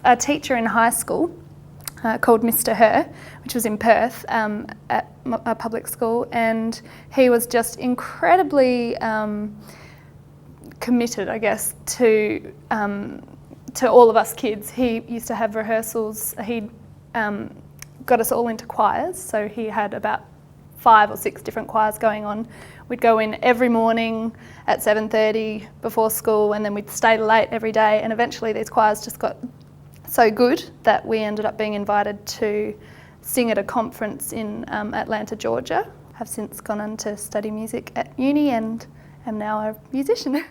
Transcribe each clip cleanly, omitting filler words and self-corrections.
a teacher in high school called Mr. Herr, which was in Perth at a public school, and he was just incredibly committed, I guess, to all of us kids. He used to have rehearsals. He got us all into choirs, so he had about 5 or 6 different choirs going on. We'd go in every morning at 7:30 before school, and then we'd stay late every day, and eventually these choirs just got so good that we ended up being invited to sing at a conference in Atlanta, Georgia. I've since gone on to study music at uni and am now a musician.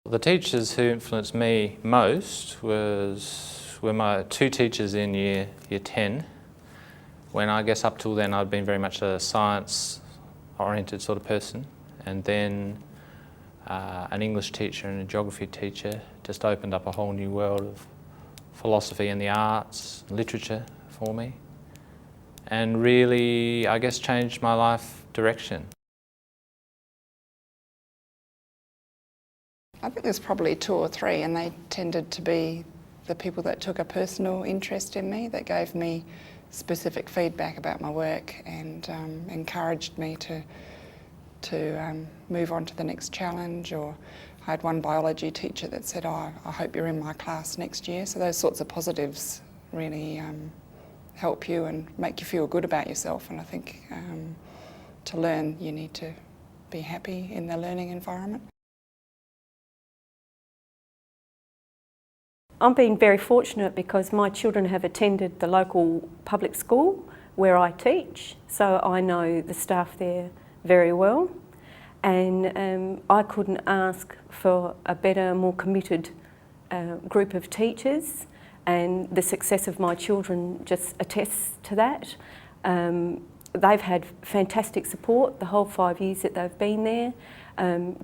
The teachers who influenced me most were my 2 teachers in year 10, when I guess up till then I'd been very much a science-oriented sort of person, and then an English teacher and a geography teacher just opened up a whole new world of philosophy and the arts, literature for me, and really, I guess, changed my life direction. I think there's probably 2 or 3, and they tended to be the people that took a personal interest in me, that gave me specific feedback about my work and encouraged me to move on to the next challenge. Or I had one biology teacher that said, "Oh, I hope you're in my class next year." So those sorts of positives really help you and make you feel good about yourself. And I think to learn, you need to be happy in the learning environment. I'm being very fortunate because my children have attended the local public school where I teach, so I know the staff there very well, and I couldn't ask for a better, more committed group of teachers, and the success of my children just attests to that. They've had fantastic support the whole 5 years that they've been there.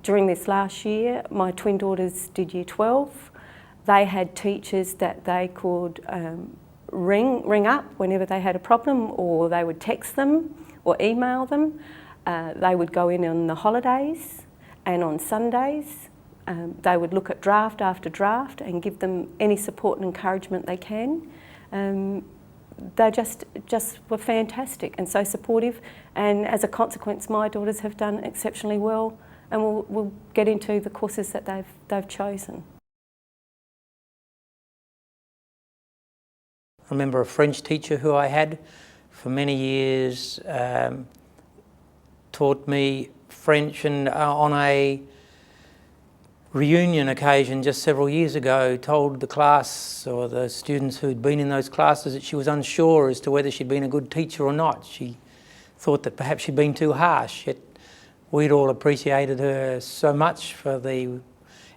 During this last year, my twin daughters did year 12. They had teachers that they could ring up whenever they had a problem, or they would text them or email them. They would go in on the holidays, and on Sundays they would look at draft after draft and give them any support and encouragement they can. They just were fantastic and so supportive, and as a consequence my daughters have done exceptionally well and will get into the courses that they've chosen. I remember a French teacher who I had for many years taught me French, and on a reunion occasion just several years ago told the class, or the students who'd been in those classes, that she was unsure as to whether she'd been a good teacher or not. She thought that perhaps she'd been too harsh, yet we'd all appreciated her so much for the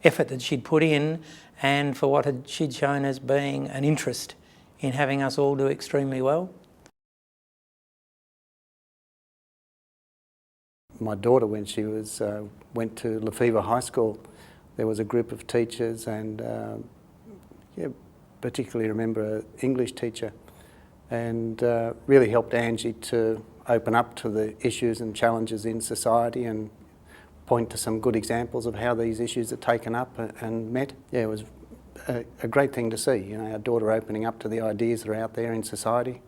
effort that she'd put in and for what she'd shown as being an interest in having us all do extremely well. My daughter, when she went to Lefevre High School, there was a group of teachers, and particularly remember an English teacher, and really helped Angie to open up to the issues and challenges in society and point to some good examples of how these issues are taken up and met. Yeah, it was a great thing to see, you know, our daughter opening up to the ideas that are out there in society.